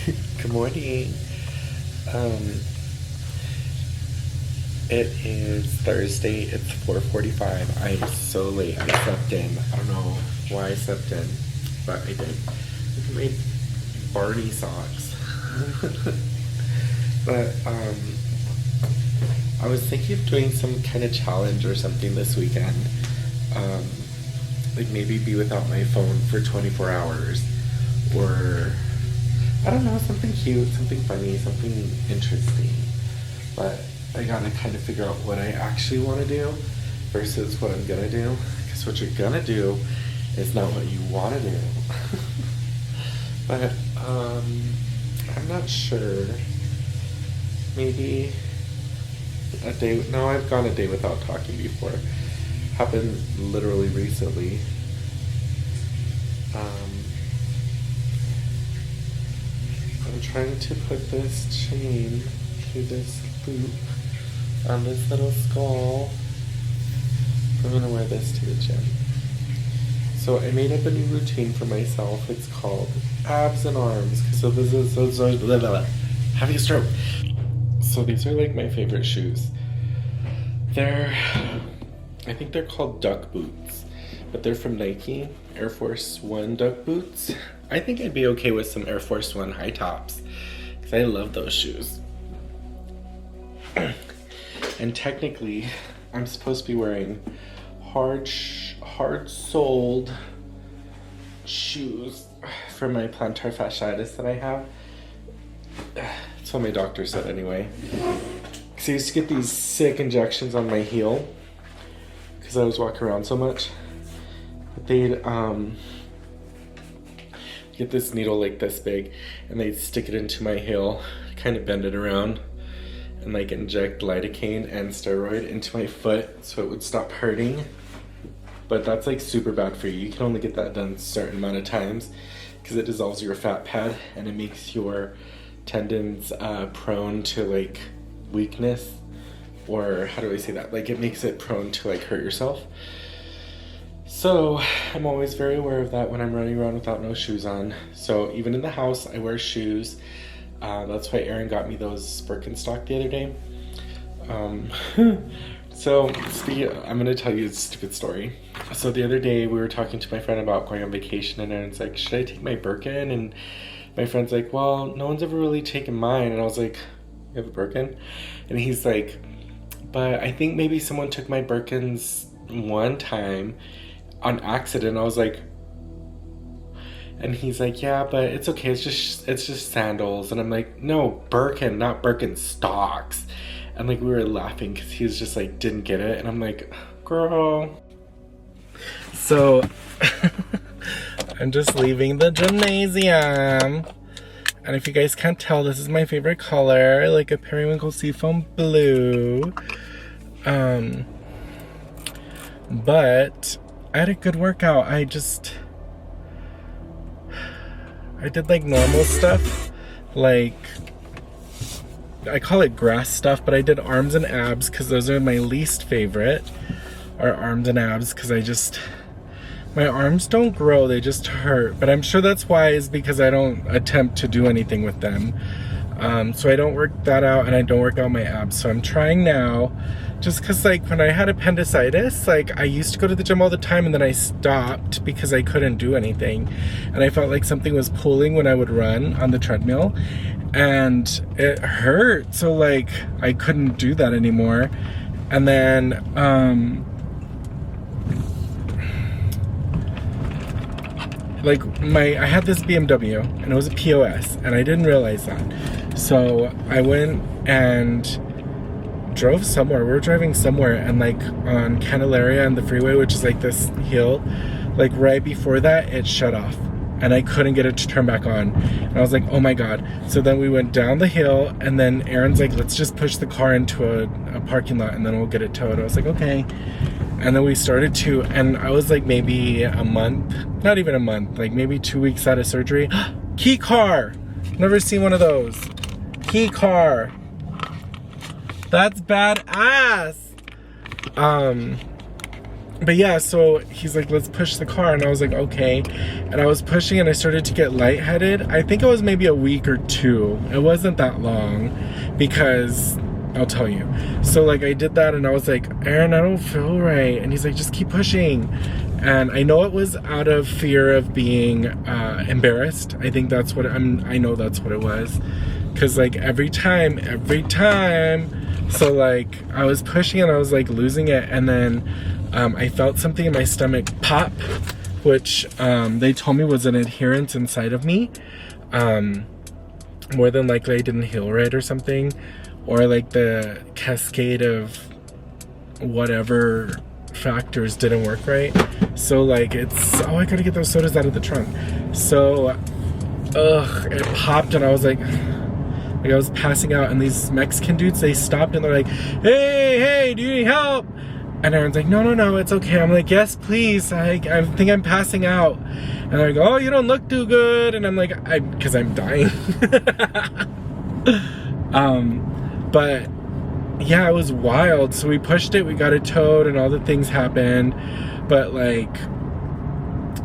Good morning. It is Thursday. It's 4:45. I'm so late. I slept in. I don't know why I slept in, but I did. Look at my Barney socks. But I was thinking of doing some kind of challenge or something this weekend. Like maybe be without my phone for 24 hours, or I don't know, something cute, something funny, something interesting. But I gotta kind of figure out what I actually want to do versus what I'm gonna do. Because what you're gonna do is not what you want to do. But I'm not sure. Maybe a day. No, I've gone a day without talking before. Happened literally recently. I'm trying to put this chain through this loop on this little skull. I'm gonna wear this to the gym. So I made up a new routine for myself. It's called abs and arms. So this is having a stroke. So these are like my favorite shoes. I think they're called duck boots, but they're from Nike, Air Force One duck boots. I think I'd be okay with some Air Force One high tops, because I love those shoes. And technically, I'm supposed to be wearing hard-soled shoes for my plantar fasciitis that I have. That's what my doctor said anyway. Because I used to get these sick injections on my heel because I was walking around so much. But they'd get this needle like this big and they'd stick it into my heel, kind of bend it around, and like inject lidocaine and steroid into my foot so it would stop hurting. But that's like super bad for you. You can only get that done a certain amount of times because it dissolves your fat pad and it makes your tendons prone to like weakness, or how do I say that? Like it makes it prone to like hurt yourself. So I'm always very aware of that when I'm running around without no shoes on. So even in the house, I wear shoes. That's why Aaron got me those Birkenstock the other day. So I'm gonna tell you a stupid story. So the other day we were talking to my friend about going on vacation, and Aaron's like, should I take my Birkin? And my friend's like, well, no one's ever really taken mine. And I was like, you have a Birkin? And he's like, but I think maybe someone took my Birkins one time on accident. I was like, and he's like, yeah, but it's okay, it's just sandals. And I'm like, no, Birkin, not Birkenstocks. And like we were laughing because he was just like didn't get it, and I'm like, girl. So I'm just leaving the gymnasium, and if you guys can't tell, this is my favorite color, like a periwinkle seafoam blue. But I had a good workout. I did like normal stuff, like I call it grass stuff, but I did arms and abs because those are my least favorite, are arms and abs, because my arms don't grow, they just hurt. But I'm sure that's why, is because I don't attempt to do anything with them. So I don't work that out, and I don't work out my abs. So I'm trying now, just because like when I had appendicitis, like I used to go to the gym all the time, and then I stopped because I couldn't do anything. And I felt like something was pulling when I would run on the treadmill, and it hurt. So like I couldn't do that anymore. And then like I had this BMW and it was a POS, and I didn't realize that. So I went and drove somewhere. We were driving somewhere, and like on Candelaria and the freeway, which is like this hill, like right before that, it shut off and I couldn't get it to turn back on. And I was like, oh my God. So then we went down the hill, and then Aaron's like, let's just push the car into a parking lot and then we'll get it towed. I was like, okay. And then we started to, and I was like maybe a month, not even a month, like maybe 2 weeks out of surgery. Key car. Never seen one of those. Key car. That's badass. But yeah, so he's like, let's push the car. And I was like, okay. And I was pushing and I started to get lightheaded. I think it was maybe a week or two. It wasn't that long because I'll tell you. So like I did that and I was like, Aaron, I don't feel right. And he's like, just keep pushing. And I know it was out of fear of being embarrassed. I think that's what I know that's what it was. Cause like every time. So like I was pushing and I was like losing it. And then I felt something in my stomach pop, which they told me was an adherence inside of me. More than likely I didn't heal right or something, or like the cascade of whatever factors didn't work right. So like I gotta get those sodas out of the trunk. So it popped and I was like I was passing out, and these Mexican dudes, they stopped and they're like, hey, do you need help? And Aaron's like, no, it's okay. I'm like, yes, please. I think I'm passing out. And they're like, oh, you don't look too good. And I'm like, because I'm dying. But yeah, it was wild. So we pushed it, we got it towed, and all the things happened. But like,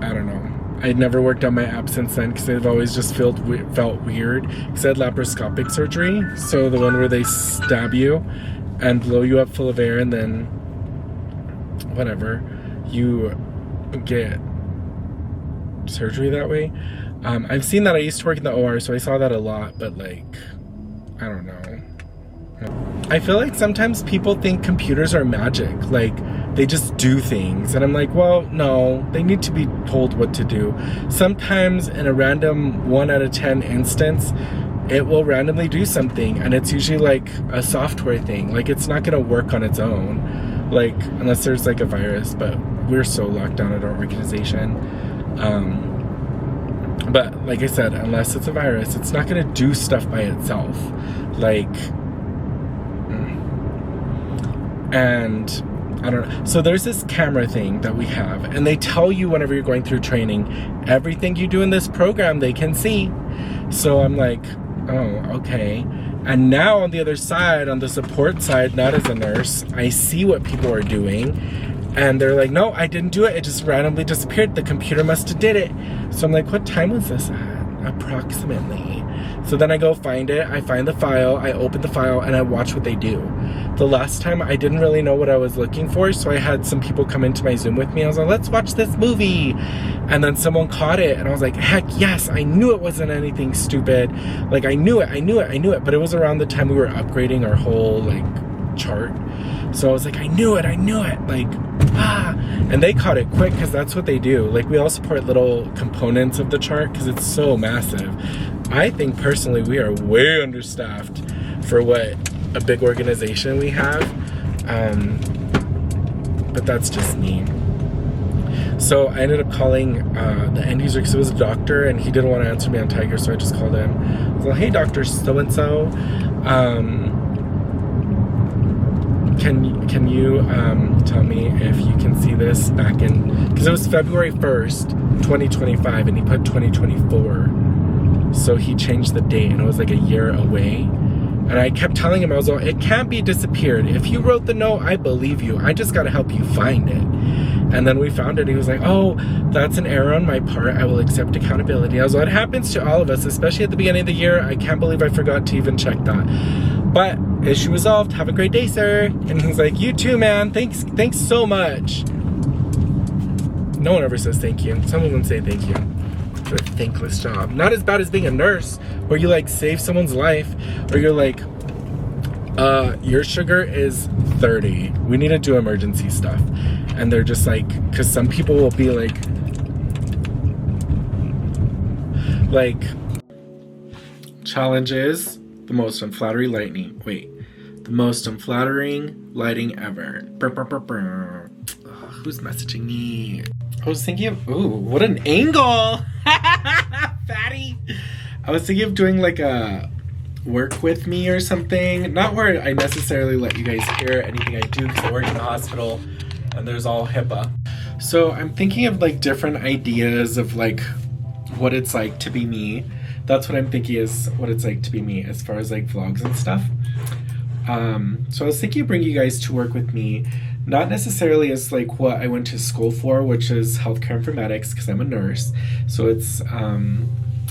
I don't know. I'd never worked on my abs since then because I've always just felt weird. Because I had laparoscopic surgery. So the one where they stab you and blow you up full of air, and then whatever, you get surgery that way. I've seen that. I used to work in the OR, so I saw that a lot, but like, I don't know. I feel like sometimes people think computers are magic, like they just do things, and I'm like, well, no, they need to be told what to do. Sometimes in a random 1 out of 10 instance, it will randomly do something, and it's usually like a software thing. Like it's not gonna work on its own, like unless there's like a virus, but we're so locked down at our organization. But like I said, unless it's a virus, it's not gonna do stuff by itself. Like, and I don't know. So there's this camera thing that we have, and they tell you whenever you're going through training, everything you do in this program, they can see. So I'm like, oh, okay. And now on the other side, on the support side, not as a nurse, I see what people are doing. And they're like, no, I didn't do it. It just randomly disappeared. The computer must have did it. So I'm like, what time was this at? Approximately. So then I go find it. I find the file. I open the file and I watch what they do. The last time I didn't really know what I was looking for. So I had some people come into my Zoom with me. I was like, let's watch this movie. And then someone caught it. And I was like, heck yes, I knew it wasn't anything stupid. Like I knew it. But it was around the time we were upgrading our whole like chart. So I was like, I knew it. Like, and they caught it quick because that's what they do. Like we all support little components of the chart because it's so massive. I think personally we are way understaffed for what a big organization we have. But that's just me. So I ended up calling the end user because it was a doctor and he didn't want to answer me on Tiger, so I just called him. I was like, hey, Dr. So-and-so, Can you tell me if you can see this back in, because it was February 1st, 2025, and he put 2024. So he changed the date and it was like a year away. And I kept telling him, I was like, it can't be disappeared. If you wrote the note, I believe you. I just got to help you find it. And then we found it. He was like, oh, that's an error on my part. I will accept accountability. I was like, it happens to all of us, especially at the beginning of the year. I can't believe I forgot to even check that. But issue resolved. Have a great day, sir. And he's like, you too, man. Thanks so much. No one ever says thank you. Some of them say thank you for a thankless job. Not as bad as being a nurse where you like save someone's life, or you're like, your sugar is 30. We need to do emergency stuff. And they're just like, because some people will be like challenges. The most unflattering lighting ever. Who's messaging me? I was thinking of, ooh, what an angle! Fatty! I was thinking of doing like a work with me or something. Not where I necessarily let you guys hear anything I do because I work in the hospital and there's all HIPAA. So I'm thinking of like different ideas of like what it's like to be me. That's what I'm thinking is what it's like to be me as far as like vlogs and stuff. So I was thinking of bringing you guys to work with me, not necessarily as like what I went to school for, which is healthcare informatics, because I'm a nurse. So it's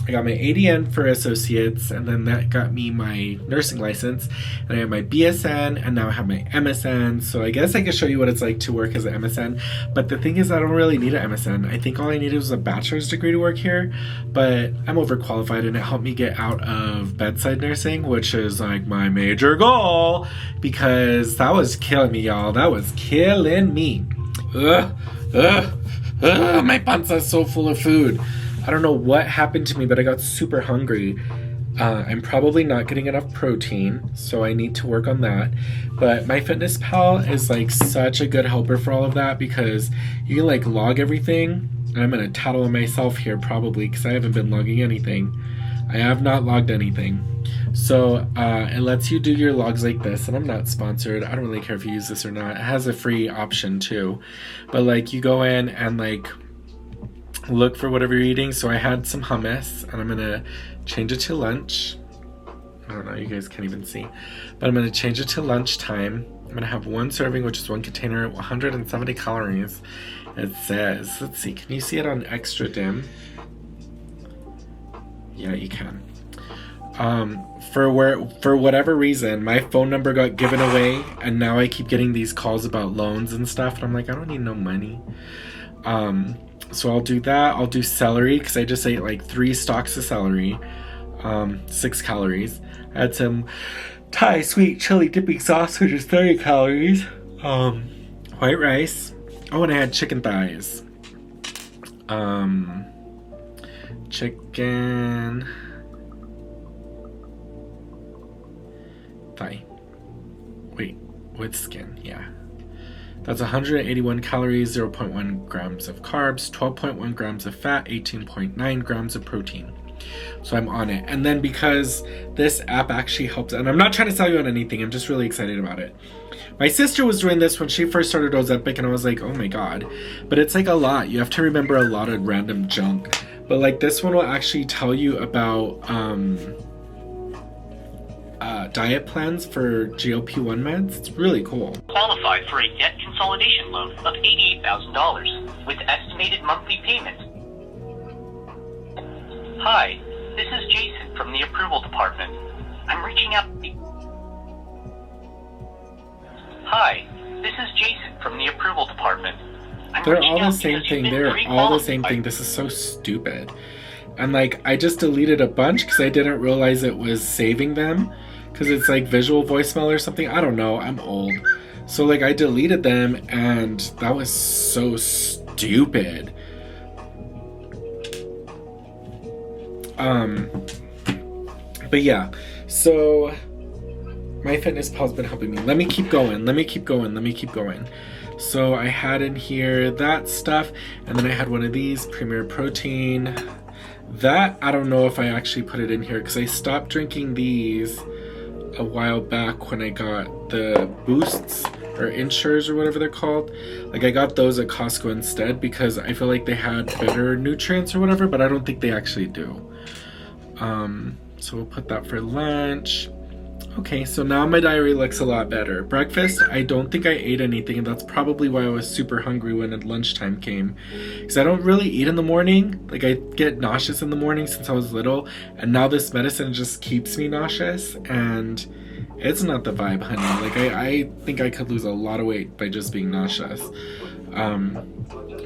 I got my ADN for associates, and then that got me my nursing license, and I have my BSN, and now I have my MSN. So I guess I could show you what it's like to work as an MSN, but the thing is I don't really need an MSN. I think all I needed was a bachelor's degree to work here, but I'm overqualified, and it helped me get out of bedside nursing, which is like my major goal, because that was killing me, y'all. That was killing me. My panza's so full of food. I don't know what happened to me, but I got super hungry. I'm probably not getting enough protein, so I need to work on that. But MyFitnessPal is like such a good helper for all of that, because you can like log everything. And I'm gonna tattle on myself here probably, because I haven't been logging anything. I have not logged anything. So it lets you do your logs like this, and I'm not sponsored. I don't really care if you use this or not. It has a free option too. But like you go in and like look for whatever you're eating. So I had some hummus, and I'm gonna change it to lunch. I don't know, you guys can't even see, but I'm gonna change it to lunchtime. I'm gonna have one serving, which is one container, 170 calories. It says, let's see, can you see it on extra dim? Yeah, you can. For whatever reason, my phone number got given away, and now I keep getting these calls about loans and stuff, and I'm like, I don't need no money. So I'll do that. I'll do celery, because I just ate like 3 stalks of celery, 6 calories. I had some Thai sweet chili dipping sauce, which is 30 calories. White rice. Oh, and I had chicken thighs. Chicken thigh. Wait, with skin, yeah. That's 181 calories, 0.1 grams of carbs, 12.1 grams of fat, 18.9 grams of protein. So I'm on it. And then because this app actually helps, and I'm not trying to sell you on anything, I'm just really excited about it. My sister was doing this when she first started Ozempic, and I was like, oh my god. But it's like a lot. You have to remember a lot of random junk. But like this one will actually tell you about diet plans for GLP-1 meds. It's really cool. Qualified for a debt consolidation loan of $88,000 with estimated monthly payment. Hi, this is Jason from the approval department. I'm reaching out. Hi, this is Jason from the approval department. They're all the same thing. They're all the same thing. This is so stupid. And like, I just deleted a bunch because I didn't realize it was saving them. Because it's like visual voicemail or something. I don't know. I'm old. So like I deleted them, and that was so stupid. But yeah. So MyFitnessPal's been helping me. Let me keep going. So I had in here that stuff, and then I had one of these, Premier Protein. That, I don't know if I actually put it in here, because I stopped drinking these a while back when I got the boosts or insures or whatever they're called. Like I got those at Costco instead, because I feel like they had better nutrients or whatever, but I don't think they actually do. So we'll put that for lunch. Okay, so now my diary looks a lot better. Breakfast, I don't think I ate anything, and that's probably why I was super hungry when lunchtime came. Because I don't really eat in the morning. Like, I get nauseous in the morning since I was little, and now this medicine just keeps me nauseous, and it's not the vibe, honey. Like, I think I could lose a lot of weight by just being nauseous.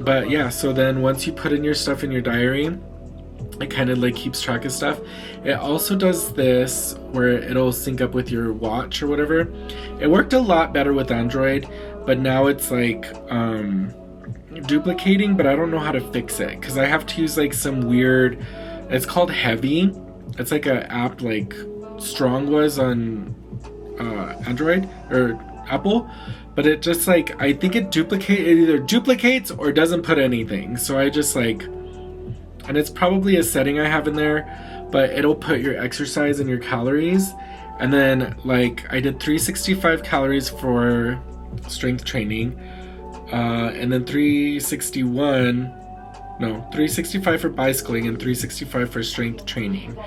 But yeah, so then once you put in your stuff in your diary, it kind of like keeps track of stuff. It also does this where it'll sync up with your watch or whatever. It worked a lot better with Android, but now it's like duplicating, but I don't know how to fix it, because I have to use like some weird, it's called Heavy. It's like an app like Strong was on Android or Apple, but it just like, I think it either duplicates or doesn't put anything. So I just like, and it's probably a setting I have in there, but it'll put your exercise and your calories. And then like I did 365 calories for strength training, and then 365 for bicycling and 365 for strength training.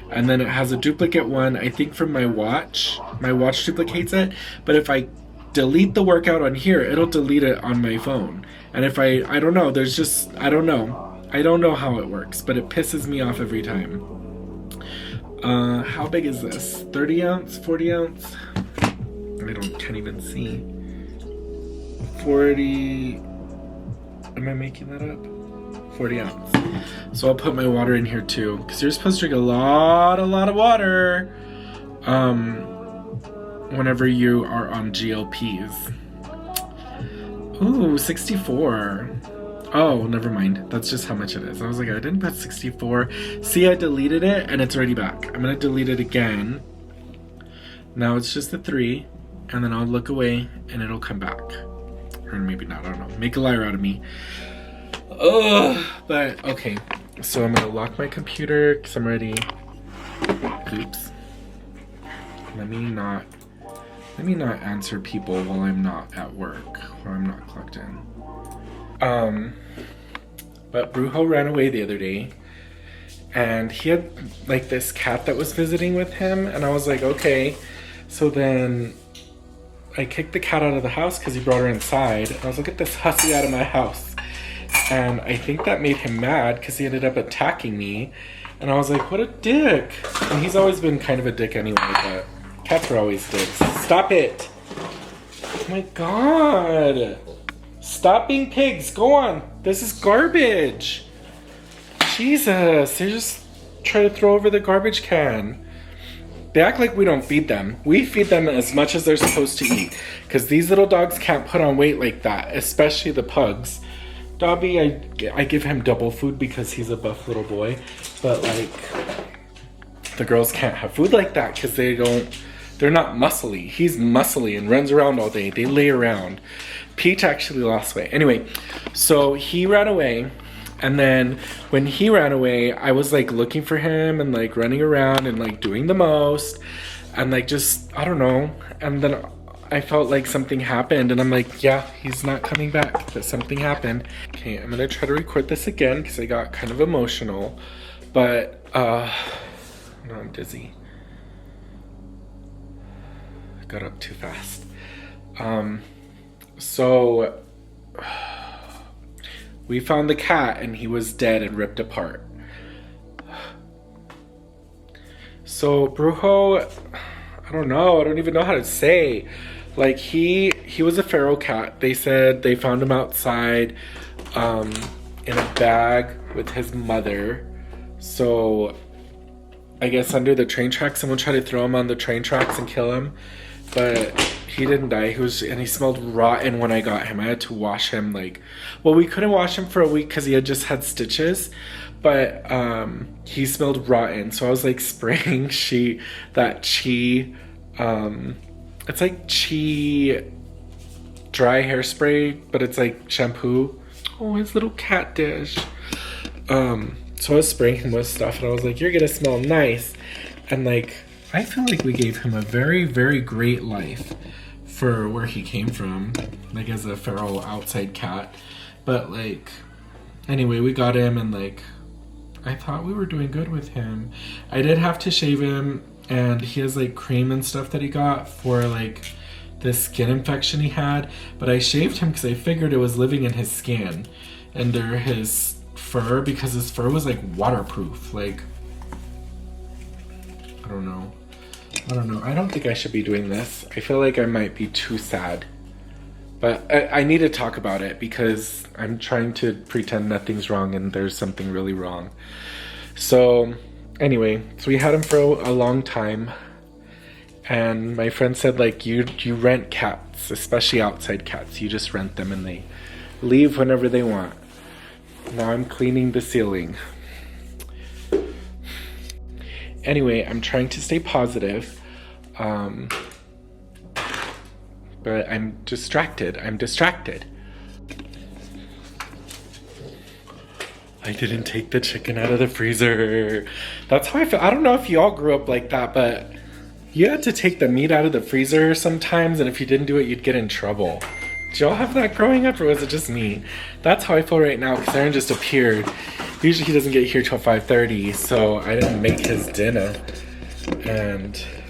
And then it has a duplicate one, I think, from my watch. My watch duplicates it, but if I delete the workout on here, it'll delete it on my phone. And if I don't know, there's just, I don't know how it works, but it pisses me off every time. How big is this? 30 ounce, 40 ounce? Can't even see. 40, am I making that up? 40 ounce. So I'll put my water in here too, because you're supposed to drink a lot of water whenever you are on GLPs. Ooh, 64. Oh, never mind. That's just how much it is. I was like, I didn't put 64. See, I deleted it and it's already back. I'm gonna delete it again. Now it's just the 3, and then I'll look away and it'll come back. Or maybe not, I don't know. Make a liar out of me. Ugh, but okay. So I'm gonna lock my computer because I'm ready. Oops. Let me not answer people while I'm not at work, or I'm not clocked in. But Brujo ran away the other day, and he had like this cat that was visiting with him, and I was like, okay. So then I kicked the cat out of the house because he brought her inside. And I was like, get this hussy out of my house. And I think that made him mad because he ended up attacking me. And I was like, what a dick. And he's always been kind of a dick anyway, but cats are always dicks. Stop it. Oh my God. Stop being pigs. Go on. This is garbage. Jesus. They just try to throw over the garbage can. They act like we don't feed them. We feed them as much as they're supposed to eat. Because these little dogs can't put on weight like that. Especially the pugs. Dobby, I give him double food because he's a buff little boy. But like, the girls can't have food like that because they're not muscly. He's muscly and runs around all day. They lay around. Peach actually lost weight. Anyway, so he ran away. And then when he ran away, I was like looking for him and like running around and like doing the most. And like just, I don't know. And then I felt like something happened and I'm like, yeah, he's not coming back, but something happened. Okay, I'm gonna try to record this again because I got kind of emotional. But, no, I'm dizzy. I got up too fast. So we found the cat and he was dead and ripped apart. So Brujo, I don't know, I don't even know how to say. Like he was a feral cat. They said they found him outside in a bag with his mother. So I guess under the train tracks, someone tried to throw him on the train tracks and kill him. But he didn't die. He smelled rotten when I got him. I had to wash him we couldn't wash him for a week because he had just had stitches. But he smelled rotten. So I was like spraying Chi. It's like Chi dry hairspray, but it's like shampoo. Oh, his little cat dish. So I was spraying him with stuff and I was like, you're gonna smell nice. And like, I feel like we gave him a very, very great life for where he came from, like as a feral outside cat. But like, anyway, we got him and like, I thought we were doing good with him. I did have to shave him and he has like cream and stuff that he got for like this skin infection he had. But I shaved him because I figured it was living in his skin under his fur because his fur was like waterproof. Like, I don't know. I don't think I should be doing this. I feel like I might be too sad. But I need to talk about it because I'm trying to pretend nothing's wrong and there's something really wrong. So anyway, so we had him for a long time. And my friend said like, you rent cats, especially outside cats. You just rent them and they leave whenever they want. Now I'm cleaning the ceiling. Anyway, I'm trying to stay positive, but I'm distracted. I didn't take the chicken out of the freezer. That's how I feel. I don't know if you all grew up like that, but you had to take the meat out of the freezer sometimes, and if you didn't do it, you'd get in trouble. Did y'all have that growing up, or was it just me? That's how I feel right now, because Aaron just appeared. Usually he doesn't get here till 5:30, so I didn't make his dinner.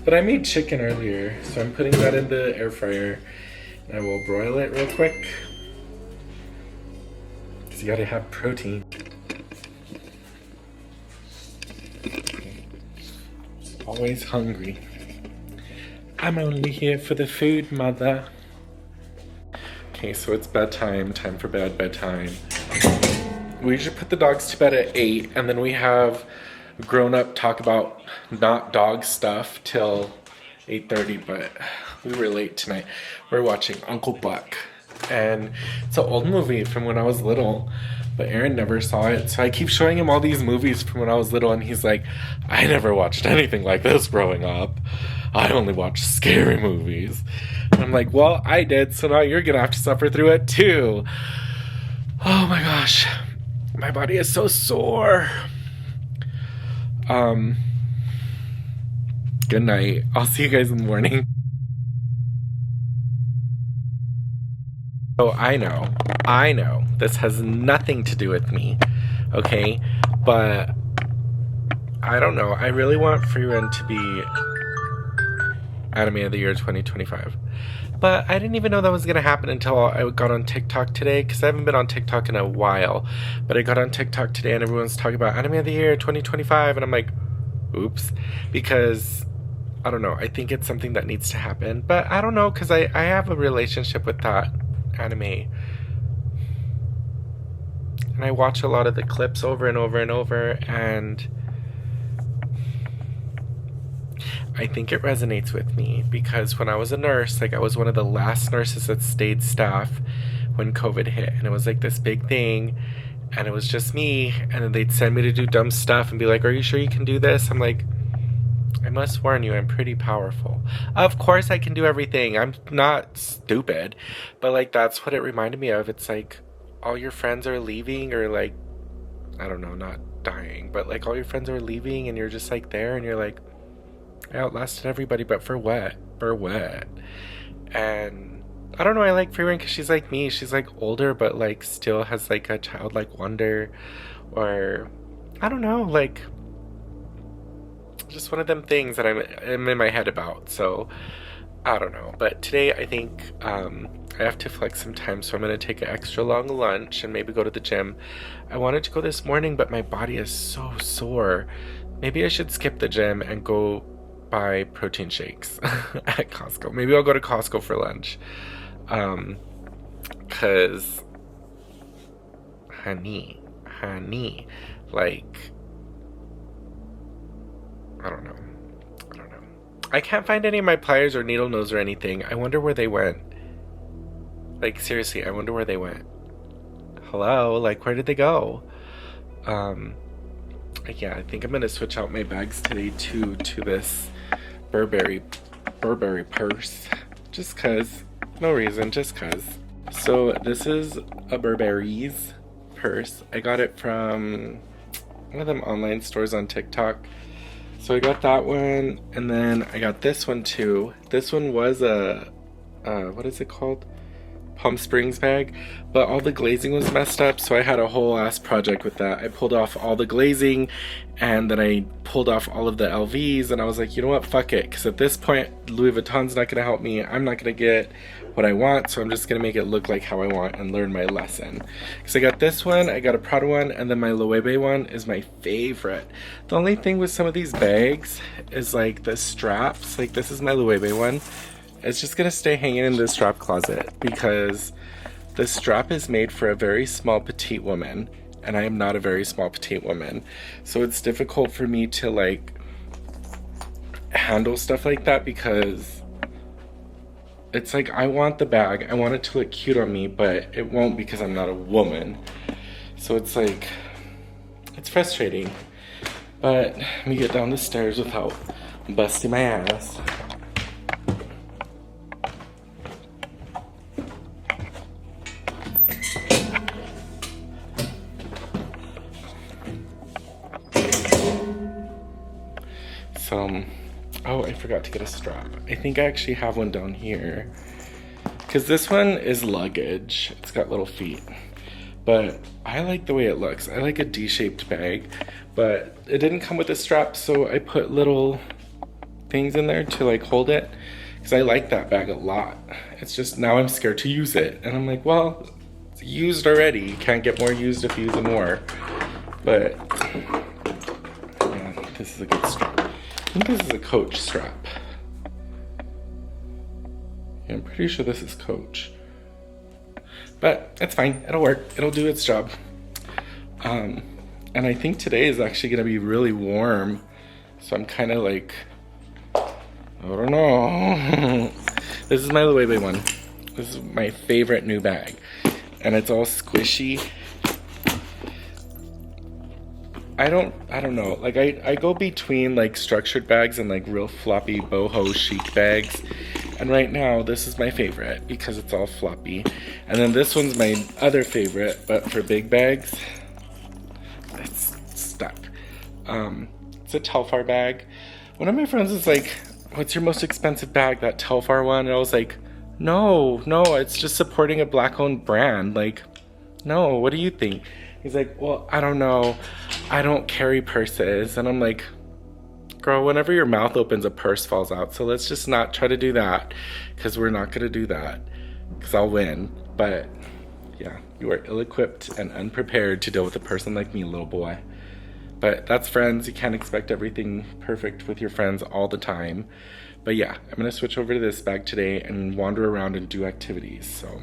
But I made chicken earlier, so I'm putting that in the air fryer. I will broil it real quick. Because you gotta have protein. Always hungry. I'm only here for the food, mother. Okay, so it's bedtime. Time for bed, bedtime. We usually put the dogs to bed at 8, and then we have grown-up talk about not dog stuff till 8:30, but we were late tonight. We're watching Uncle Buck, and it's an old movie from when I was little, but Aaron never saw it, so I keep showing him all these movies from when I was little, and he's like, I never watched anything like this growing up. I only watched scary movies. And I'm like, well, I did, so now you're gonna have to suffer through it too. Oh my gosh, my body is so sore. Good night. I'll see you guys in the morning. Oh, I know, this has nothing to do with me, okay? But, I don't know, I really want Free Run to be Anime of the Year 2025. But I didn't even know that was going to happen until I got on TikTok today, because I haven't been on TikTok in a while. But I got on TikTok today and everyone's talking about Anime of the Year 2025, and I'm like, oops, because I don't know, I think it's something that needs to happen. But I don't know, because I have a relationship with that anime, and I watch a lot of the clips over and over and over, and I think it resonates with me, because when I was a nurse, like I was one of the last nurses that stayed staff when COVID hit, and it was like this big thing, and it was just me, and then they'd send me to do dumb stuff and be like, are you sure you can do this? I'm like, I must warn you, I'm pretty powerful. Of course I can do everything. I'm not stupid. But, like, that's what it reminded me of. It's like all your friends are leaving, or, like, I don't know, not dying, but, like, all your friends are leaving and you're just, like, there and you're like, I outlasted everybody, but for what? For what? And I don't know, I like Freeman because she's like me. She's, like, older, but, like, still has, like, a childlike wonder. Or, I don't know, like, just one of them things that I'm in my head about. So I don't know, but today I think I have to flex some time, so I'm gonna take an extra long lunch and maybe go to the gym. I wanted to go this morning, but my body is so sore. Maybe I should skip the gym and go buy protein shakes at Costco. Maybe I'll go to Costco for lunch, cause honey, like, I don't know. I can't find any of my pliers or needle nose or anything. I wonder where they went. Like, seriously, I wonder where they went. Hello? Like, where did they go? Yeah, I think I'm gonna switch out my bags today too to this Burberry purse. Just cause. No reason, just cause. So, this is a Burberry's purse. I got it from one of them online stores on TikTok. So I got that one, and then I got this one too. This one was a, what is it called? Palm Springs bag, but all the glazing was messed up, so I had a whole ass project with that. I pulled off all the glazing, and then I pulled off all of the LVs, and I was like, you know what, fuck it, because at this point, Louis Vuitton's not gonna help me. I'm not gonna get what I want, so I'm just gonna make it look like how I want and learn my lesson. Because I got this one, I got a Prada one, and then my Loewe one is my favorite. The only thing with some of these bags is like the straps. Like, this is my Loewe one. It's just gonna stay hanging in the strap closet because the strap is made for a very small petite woman, and I am not a very small petite woman. So it's difficult for me to like handle stuff like that, because it's like, I want the bag, I want it to look cute on me, but it won't because I'm not a woman. So it's like, it's frustrating. But let me get down the stairs without busting my ass. So, oh, I forgot to get a strap. I think I actually have one down here, because this one is luggage. It's got little feet, but I like the way it looks. I like a D-shaped bag, but it didn't come with a strap, so I put little things in there to like hold it, because I like that bag a lot. It's just now I'm scared to use it. And I'm like, well, it's used already. You can't get more used if you use it more. But yeah, this is a good strap. I think this is a Coach strap. Yeah, I'm pretty sure this is Coach. But it's fine. It'll work. It'll do its job. And I think today is actually going to be really warm. So I'm kind of like, I don't know. This is my Loewe one. This is my favorite new bag. And it's all squishy. I don't know. Like I go between like structured bags and like real floppy boho chic bags. And right now this is my favorite because it's all floppy. And then this one's my other favorite, but for big bags, it's stuck. It's a Telfar bag. One of my friends was like, what's your most expensive bag? That Telfar one? And I was like, no, it's just supporting a black owned brand. Like, no, what do you think? He's like, well, I don't know. I don't carry purses. And I'm like, girl, whenever your mouth opens, a purse falls out. So let's just not try to do that, because we're not going to do that, because I'll win. But yeah, you are ill-equipped and unprepared to deal with a person like me, little boy. But that's friends. You can't expect everything perfect with your friends all the time. But yeah, I'm going to switch over to this bag today and wander around and do activities. So,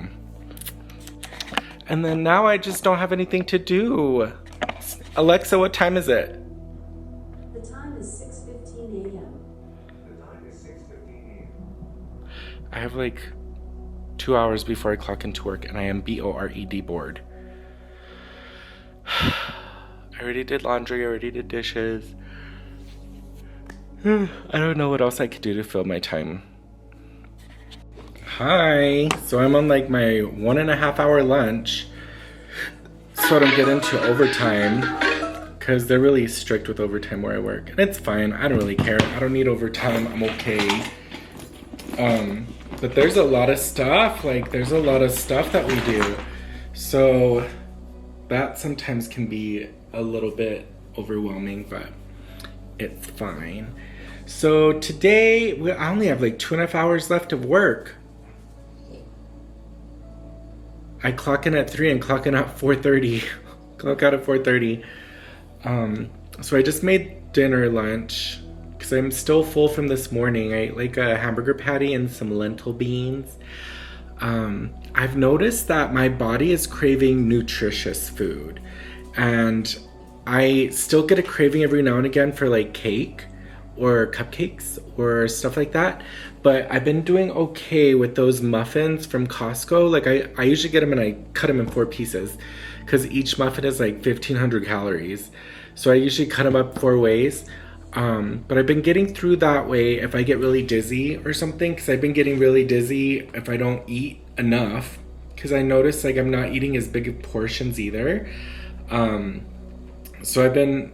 and then now I just don't have anything to do. Alexa, what time is it? The time is 6:15 a.m. The time is 6:15 a.m. I have like 2 hours before I clock into work, and I am BORED bored. I already did laundry, I already did dishes. I don't know what else I could do to fill my time. Hi, so I'm on like my 1.5 hour lunch. So I don't get into overtime, because they're really strict with overtime where I work. And it's fine, I don't really care. I don't need overtime, I'm okay. But there's a lot of stuff, that we do. So that sometimes can be a little bit overwhelming, but it's fine. So today, I only have like 2.5 hours left of work. I clock in at 3 and clock in at 4:30. Clock out at 4:30. So I just made dinner lunch, because I'm still full from this morning. I ate like a hamburger patty and some lentil beans. I've noticed that my body is craving nutritious food, and I still get a craving every now and again for like cake or cupcakes or stuff like that. But I've been doing okay with those muffins from Costco. Like I usually get them and I cut them in 4 pieces, because each muffin is like 1,500 calories. So I usually cut them up 4 ways. But I've been getting through that way if I get really dizzy or something, because I've been getting really dizzy if I don't eat enough, because I notice like I'm not eating as big of portions either. So I've been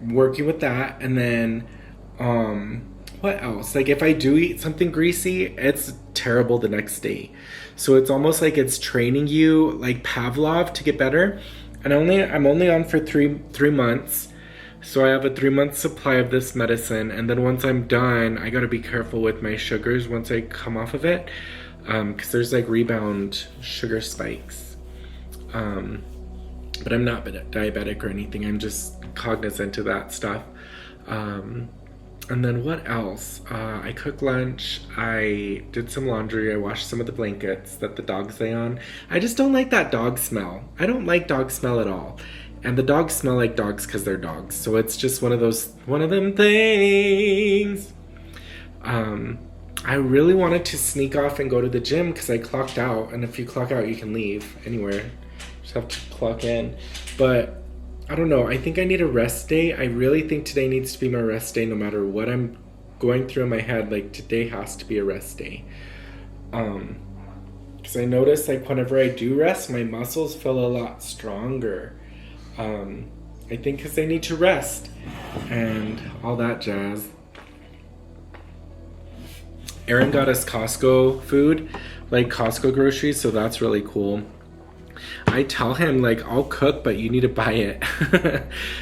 working with that. And then what else? Like if I do eat something greasy, it's terrible the next day. So it's almost like it's training you like Pavlov to get better. And I'm only on for three months. So I have a 3-month supply of this medicine, and then once I'm done, I gotta be careful with my sugars once I come off of it, because there's like rebound sugar spikes. But I'm not diabetic or anything. I'm just cognizant of that stuff. And then what else? I cooked lunch. I did some laundry. I washed some of the blankets that the dogs lay on. I just don't like that dog smell. I don't like dog smell at all. And the dogs smell like dogs because they're dogs. So it's just one of them things. I really wanted to sneak off and go to the gym because I clocked out. And if you clock out, you can leave anywhere. Just have to clock in. But I don't know. I think I need a rest day. I really think today needs to be my rest day no matter what I'm going through in my head. Like today has to be a rest day. Because I notice like whenever I do rest, my muscles feel a lot stronger. I think because they need to rest and all that jazz. Aaron got us Costco food, like Costco groceries, so that's really cool. I tell him like, I'll cook, but you need to buy it,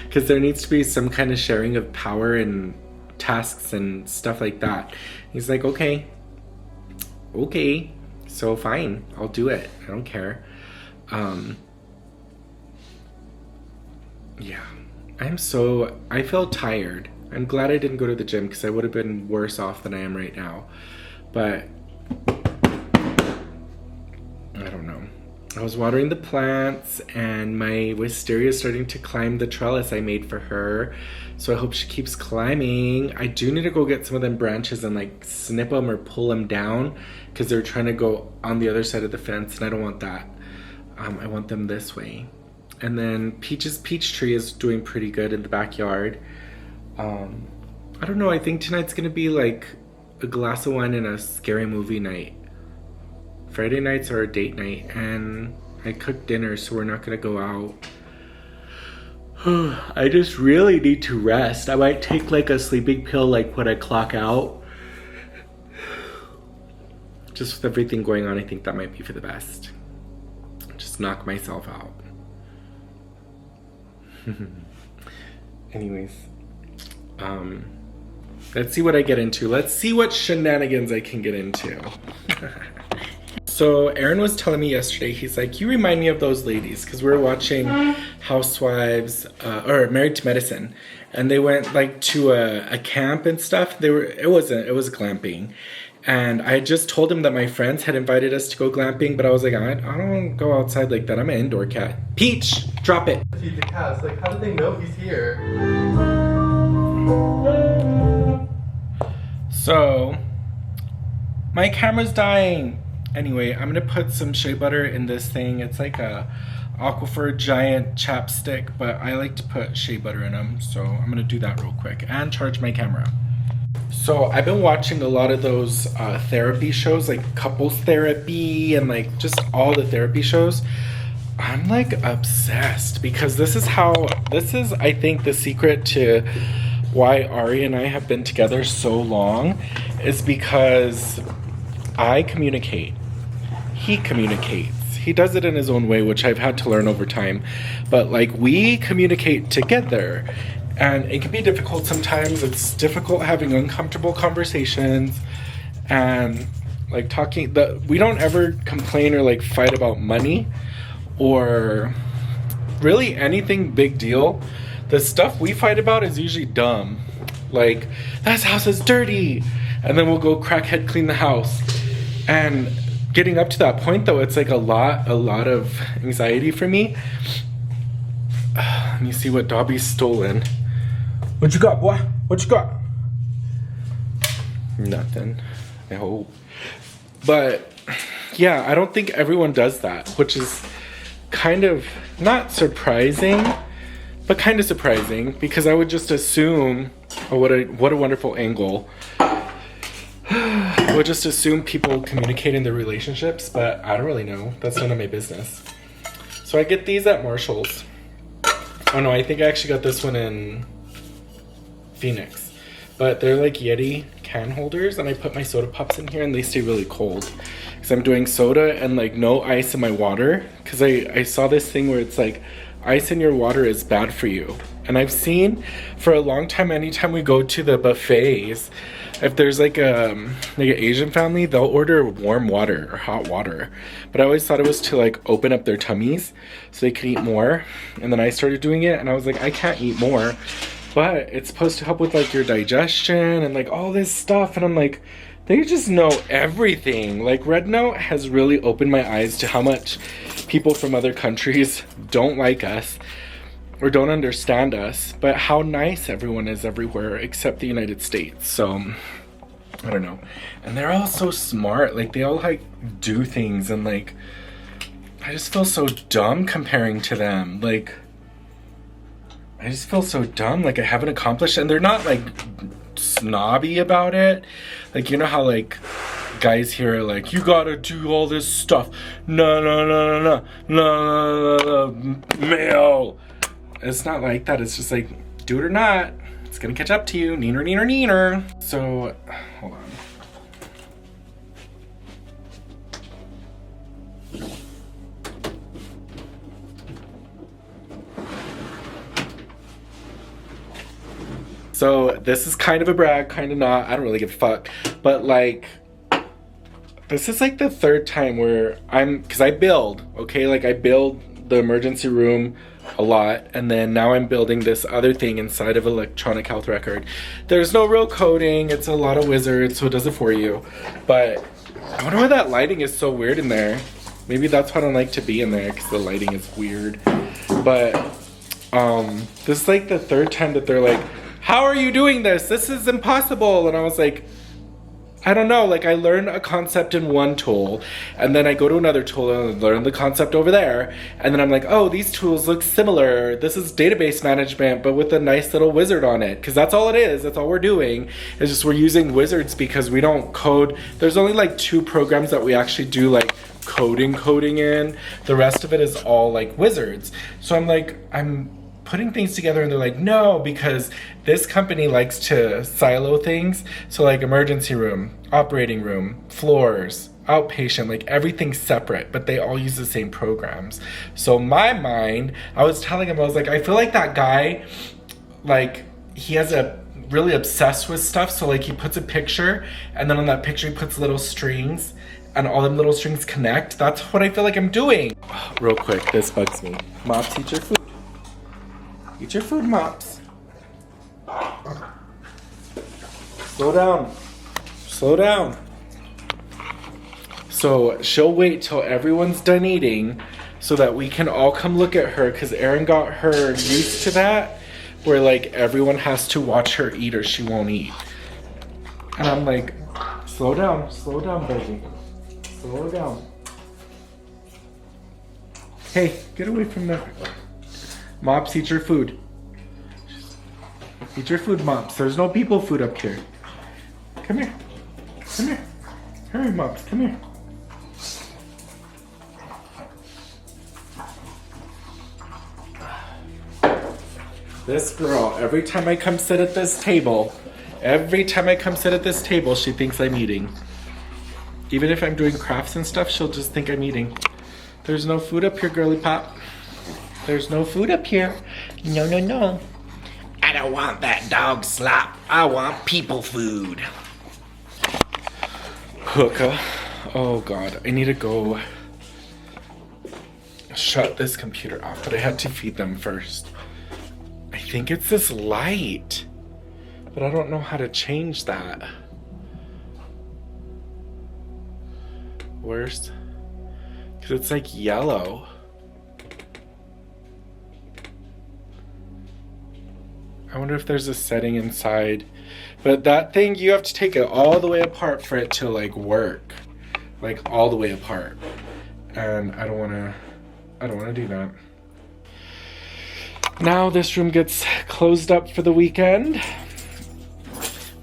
because there needs to be some kind of sharing of power and tasks and stuff like that. He's like, okay. okay, so fine, I'll do it. I don't care. Yeah, I feel tired. I'm glad I didn't go to the gym because I would have been worse off than I am right now. But I don't know. I was watering the plants and my wisteria is starting to climb the trellis I made for her. So I hope she keeps climbing. I do need to go get some of them branches and like snip them or pull them down because they're trying to go on the other side of the fence and I don't want that. I want them this way. And then Peach's peach tree is doing pretty good in the backyard. I don't know, I think tonight's gonna be like a glass of wine and a scary movie night. Friday nights are a date night and I cooked dinner so we're not gonna go out. I just really need to rest. I might take like a sleeping pill like when I clock out. Just with everything going on, I think that might be for the best. Just knock myself out. Anyways, let's see what I get into. Let's see what shenanigans I can get into. So Aaron was telling me yesterday, he's like, you remind me of those ladies because we were watching Housewives or Married to Medicine, and they went like to a camp and stuff. It was glamping. And I had just told him that my friends had invited us to go glamping, but I was like, I don't go outside like that. I'm an indoor cat. Peach, drop it. Feed the cats. Like, how did they know he's here? So, my camera's dying. Anyway, I'm gonna put some shea butter in this thing. It's like a Aquifer giant chapstick, but I like to put shea butter in them. So I'm gonna do that real quick and charge my camera. So I've been watching a lot of those therapy shows, like couples therapy and like just all the therapy shows. I'm like obsessed because this is I think the secret to why Ari and I have been together so long is because I communicate. He communicates. He does it in his own way, which I've had to learn over time. But like we communicate together. And it can be difficult sometimes. It's difficult having uncomfortable conversations and like we don't ever complain or like fight about money or really anything big deal. The stuff we fight about is usually dumb. Like, this house is dirty. And then we'll go crackhead clean the house. And getting up to that point though, it's like a lot of anxiety for me. Let me see what Dobby's stolen. What you got, boy? What you got? Nothing, I hope. But yeah, I don't think everyone does that, which is kind of not surprising, but kind of surprising because I would just assume, oh, what a wonderful angle. I would just assume people communicate in their relationships, but I don't really know. That's none of my business. So I get these at Marshall's. Oh no, I think I actually got this one in Phoenix, but they're like Yeti can holders, and I put my soda pops in here and they stay really cold because I'm doing soda and like no ice in my water because I saw this thing where it's like ice in your water is bad for you. And I've seen for a long time, anytime we go to the buffets, if there's like an Asian family, they'll order warm water or hot water. But I always thought it was to like open up their tummies so they could eat more. And then I started doing it and I was like, I can't eat more. But it's supposed to help with like your digestion and like all this stuff. And I'm like, they just know everything. Like Red Note has really opened my eyes to how much people from other countries don't like us or don't understand us, but how nice everyone is everywhere except the United States. So I don't know. And they're all so smart. Like they all like do things and like I just feel so dumb comparing to them. Like I just feel so dumb, like I haven't accomplished, and they're not like snobby about it. Like, you know how like guys here are like, you gotta do all this stuff. No, male. It's not like that. It's just like, do it or not. It's gonna catch up to you. Neener. So, hold on. So this is kind of a brag, kind of not. I don't really give a fuck. But like, This is like the third time where because I build, okay? Like I build the emergency room a lot, and then now I'm building this other thing inside of electronic health record. There's no real coding, it's a lot of wizards, so it does it for you. But I wonder why that lighting is so weird in there. Maybe that's why I don't like to be in there, because the lighting is weird. But this is like the third time that they're like, how are you doing this? This is impossible. And I was like, I don't know, like I learn a concept in one tool, and then I go to another tool and learn the concept over there, and then I'm like, oh, these tools look similar. This is database management, but with a nice little wizard on it, because that's all it is. That's all we're doing. It's just we're using wizards because we don't code. There's only like 2 programs that we actually do like coding in. The rest of it is all like wizards. So I'm putting things together, and they're like, no, because this company likes to silo things. So like emergency room, operating room, floors, outpatient, like everything's separate, but they all use the same programs. So my mind, I was telling him, I was like, I feel like that guy, like he has a really obsessed with stuff. So like he puts a picture, and then on that picture he puts little strings, and all them little strings connect. That's what I feel like I'm doing. Real quick, this bugs me. Mops, eat your food. Eat your food, Mops. Slow down. Slow down. So she'll wait till everyone's done eating so that we can all come look at her, because Erin got her used to that, where like everyone has to watch her eat or she won't eat. And I'm like, slow down, baby. Slow down. Hey, get away from that. Mops, eat your food. Eat your food, Mops. There's no people food up here. Come here. Come here. Hurry, Mops. Come here. This girl, every time I come sit at this table, she thinks I'm eating. Even if I'm doing crafts and stuff, she'll just think I'm eating. There's no food up here, girly pop. There's no food up here. No, no, no. I don't want that dog slop. I want people food. Hookah. Oh God, I need to go shut this computer off, but I had to feed them first. I think it's this light, but I don't know how to change that. Where's, because it's like yellow. I wonder if there's a setting inside, but that thing, you have to take it all the way apart for it to like work, like all the way apart. And I don't want to do that. Now this room gets closed up for the weekend.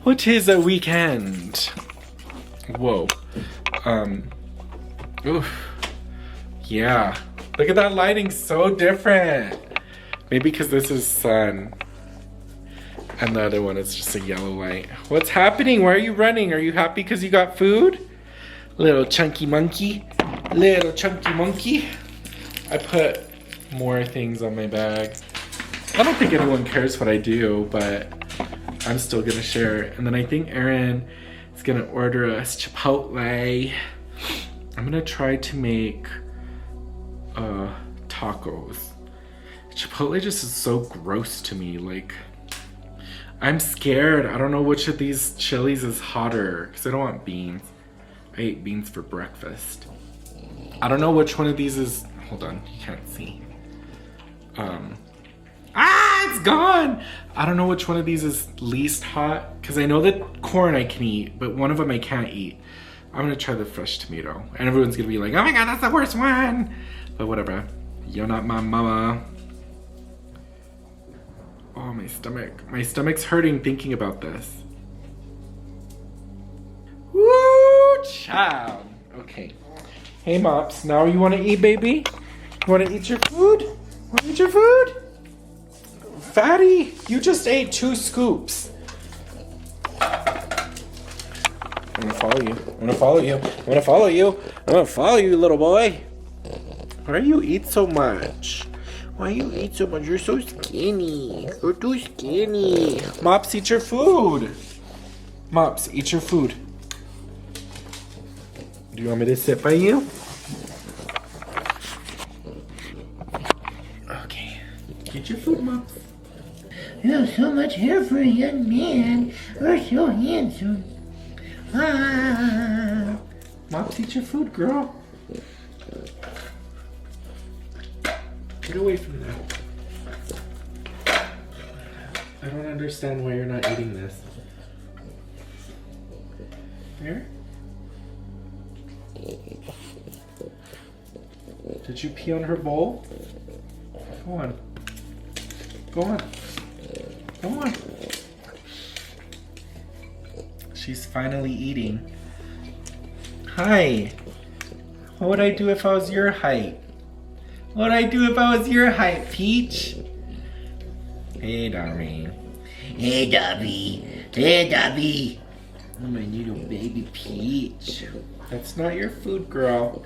What is a weekend? Whoa. Oof. Yeah. Look at that lighting, so different. Maybe because this is sun. And the other one is just a yellow light. What's happening? Why are you running? Are you happy because you got food? Little chunky monkey. Little chunky monkey. I put more things on my bag. I don't think anyone cares what I do, but I'm still gonna share it. And then I think Erin is gonna order us Chipotle. I'm gonna try to make tacos. Chipotle just is so gross to me. Like, I'm scared. I don't know which of these chilies is hotter because I don't want beans. I ate beans for breakfast. I don't know which one of these is, hold on, you can't see. It's gone! I don't know which one of these is least hot because I know that corn I can eat, but one of them I can't eat. I'm gonna try the fresh tomato. And everyone's gonna be like, oh my God, that's the worst one! But whatever, you're not my mama. Oh, my stomach. My stomach's hurting thinking about this. Woo, child. Okay. Hey, Mops. Now you want to eat, baby? You want to eat your food? Want to eat your food? Fatty, you just ate 2 scoops. I'm going to follow you. I'm going to follow you. I'm going to follow you. I'm going to follow you, little boy. Why do you eat so much? Why you eat so much? You're so skinny. You're too skinny. Mops, eat your food. Mops, eat your food. Do you want me to sit by you? Okay. Get your food, Mops. You have so much hair for a young man. You're so handsome. Ah. Mops, eat your food, girl. Get away from that. I don't understand why you're not eating this. Here? Did you pee on her bowl? Go on. Go on. Go on. She's finally eating. Hi. What would I do if I was your height? What would I do if I was your height, Peach? Hey, darling. Hey, Dobby. Hey, Dobby. Oh, my little baby Peach. That's not your food, girl.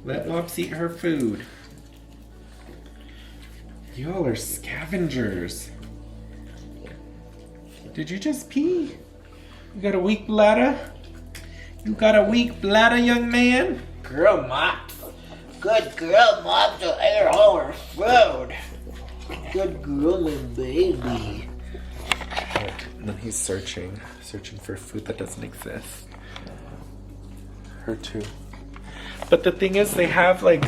Let Mops eat her food. Y'all are scavengers. Did you just pee? You got a weak bladder? You got a weak bladder, young man? Girl, Mops. Good girl, Mops. Will eat all her food. Good girl, my baby. And then he's searching for food that doesn't exist. Her too. But the thing is, they have like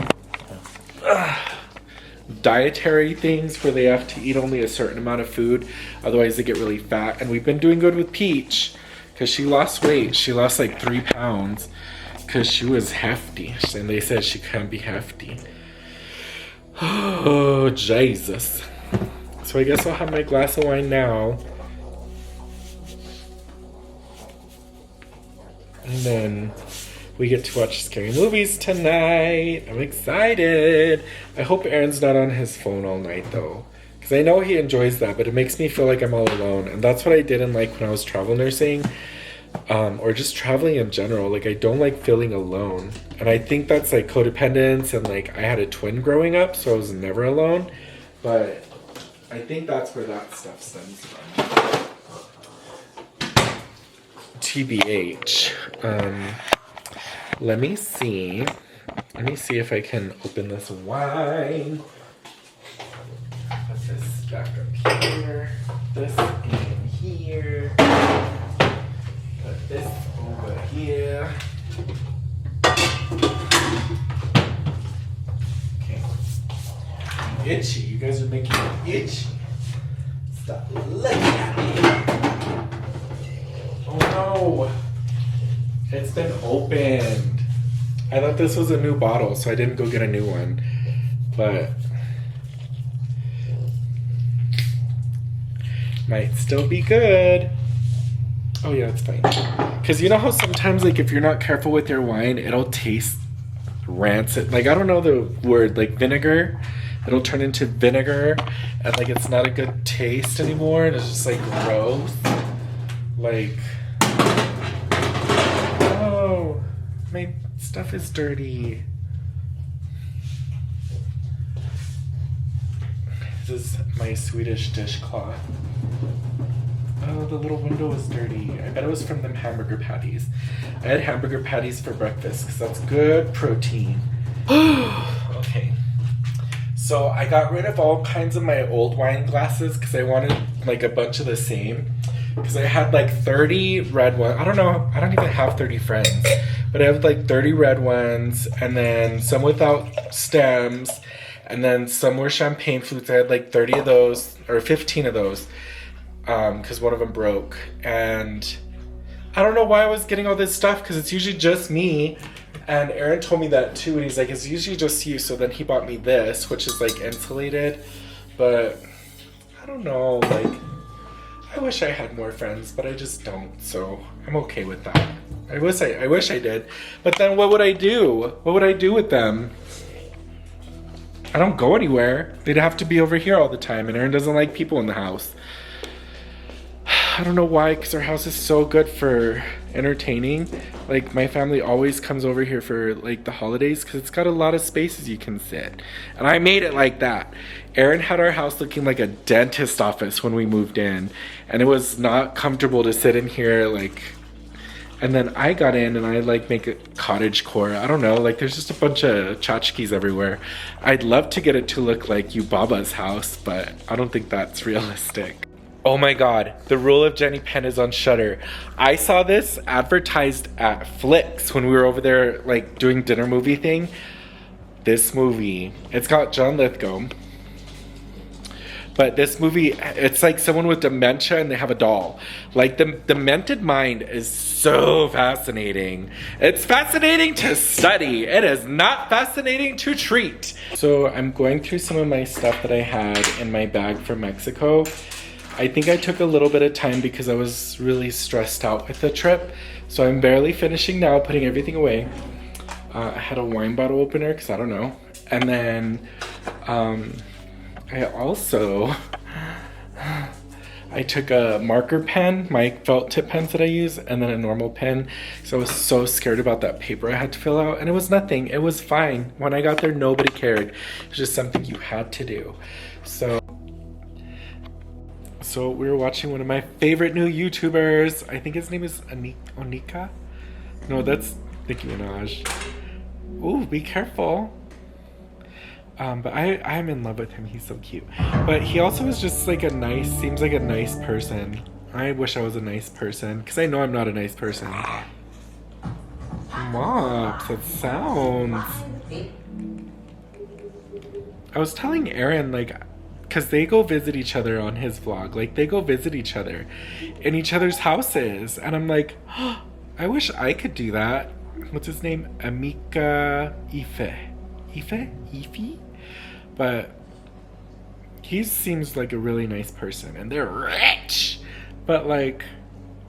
dietary things where they have to eat only a certain amount of food, otherwise they get really fat. And we've been doing good with Peach because she lost weight. She lost like 3 pounds because she was hefty, and they said she can't be hefty. Oh, Jesus. So I guess I'll have my glass of wine now. And then we get to watch scary movies tonight. I'm excited. I hope Aaron's not on his phone all night though, because I know he enjoys that, but it makes me feel like I'm all alone. And that's what I didn't like when I was travel nursing, or just traveling in general. Like, I don't like feeling alone. And I think that's like codependence, and like I had a twin growing up, so I was never alone. But I think that's where that stuff stems from. TBH. Let me see. Let me see if I can open this wine. Put this back up here. This in here. Put this over here. Okay. I'm itchy. You guys are making me itchy. Stop looking at me. Oh no. It's been opened. I thought this was a new bottle, so I didn't go get a new one. But might still be good. Oh yeah, it's fine. Because you know how sometimes, like, if you're not careful with your wine, it'll taste rancid. Like, I don't know the word, like vinegar. It'll turn into vinegar, and like it's not a good taste anymore, and it's just like gross. Like, oh, my stuff is dirty. This is my Swedish dishcloth. Oh, the little window is dirty. I bet it was from them hamburger patties. I had hamburger patties for breakfast because that's good protein. Okay. So I got rid of all kinds of my old wine glasses because I wanted like a bunch of the same. Because I had like 30 red ones. I don't know. I don't even have 30 friends. But I have like 30 red ones, and then some without stems, and then some were champagne flutes. I had like 30 of those, or 15 of those, because one of them broke. And I don't know why I was getting all this stuff, because it's usually just me. And Aaron told me that too, and he's like, it's usually just you. So then he bought me this, which is like insulated. But I don't know, like, I wish I had more friends, but I just don't. So I'm okay with that. I wish I did. But then what would I do? What would I do with them? I don't go anywhere. They'd have to be over here all the time, and Aaron doesn't like people in the house. I don't know why, because our house is so good for entertaining. Like, my family always comes over here for like the holidays because it's got a lot of spaces you can sit. And I made it like that. Aaron had our house looking like a dentist office when we moved in, and it was not comfortable to sit in here. Like, And then I got in and I like make a cottage core. I don't know, like there's just a bunch of tchotchkes everywhere. I'd love to get it to look like Yubaba's house, but I don't think that's realistic. Oh my god, The Rule of Jenny Penn is on Shudder. I saw this advertised at Flicks when we were over there like doing dinner movie thing. This movie, it's got John Lithgow. But this movie, it's like someone with dementia and they have a doll. Like the demented mind is so fascinating. It's fascinating to study. It is not fascinating to treat. So I'm going through some of my stuff that I had in my bag from Mexico. I think I took a little bit of time because I was really stressed out with the trip. So I'm barely finishing now, putting everything away. I had a wine bottle opener because I don't know. And then I took a marker pen, my felt tip pens that I use, and then a normal pen. So I was so scared about that paper I had to fill out, and it was nothing. It was fine. When I got there, nobody cared. It was just something you had to do. So we were watching one of my favorite new YouTubers. I think his name is Onika? No, that's Nicki Minaj. Ooh, be careful. But I'm in love with him. He's so cute. But he also is just like seems like a nice person. I wish I was a nice person, because I know I'm not a nice person. Mops, that sounds. I was telling Aaron, like, because they go visit each other on his vlog. Like, they go visit each other in each other's houses. And I'm like, oh, I wish I could do that. What's his name? Amika Ife? But he seems like a really nice person, and they're rich. But like,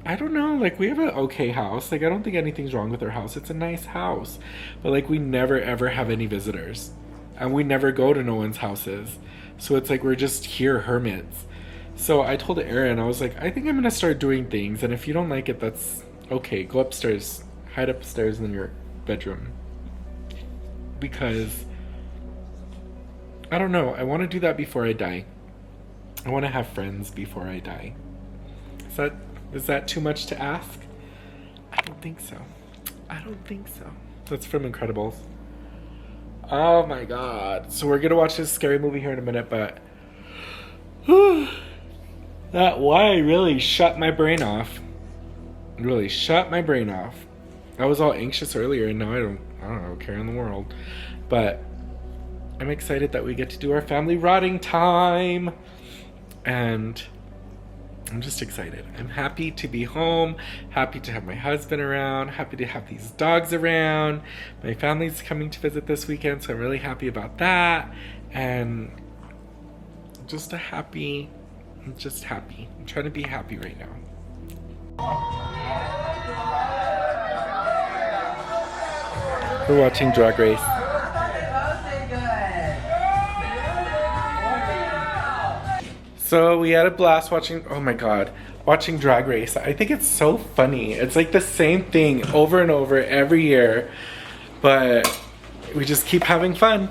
I don't know, like we have an okay house. Like I don't think anything's wrong with our house. It's a nice house. But like we never ever have any visitors. And we never go to no one's houses. So it's like we're just here hermits. So I told Aaron, I was like, I think I'm gonna start doing things, and if you don't like it, that's okay. Go upstairs. Hide upstairs in your bedroom. Because I don't know, I want to do that before I die. I want to have friends before I die. Is that too much to ask? I don't think so. I don't think so. That's from Incredibles. Oh my god. So we're gonna watch this scary movie here in a minute, but that why really shut my brain off. Really shut my brain off. I was all anxious earlier, and now I don't care in the world. But I'm excited that we get to do our family rotting time. And I'm just excited. I'm happy to be home, happy to have my husband around, happy to have these dogs around. My family's coming to visit this weekend, so I'm really happy about that. And I'm just happy. I'm trying to be happy right now. We're watching Drag Race. So we had a blast watching Drag Race. I think it's so funny. It's like the same thing over and over every year, but we just keep having fun.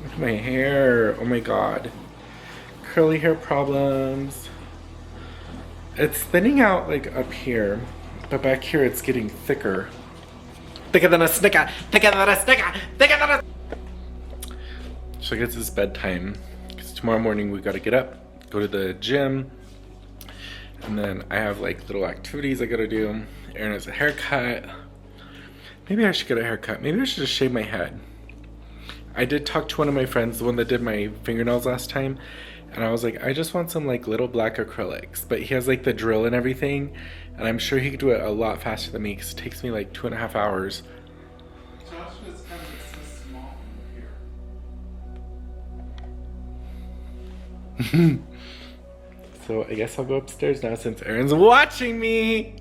Look at my hair. Oh my god. Curly hair problems. It's thinning out like up here, but back here it's getting thicker. Thicker than a snicker. Thicker than a snicker. Thicker than a... So I guess it's bedtime. Tomorrow morning we gotta get up, go to the gym, and then I have like little activities I gotta do. Aaron has a haircut. Maybe I should get a haircut. Maybe I should just shave my head. I did talk to one of my friends, the one that did my fingernails last time, and I was like, I just want some like little black acrylics. But he has like the drill and everything, and I'm sure he could do it a lot faster than me because it takes me like 2.5 hours. So I guess I'll go upstairs now since Aaron's watching me.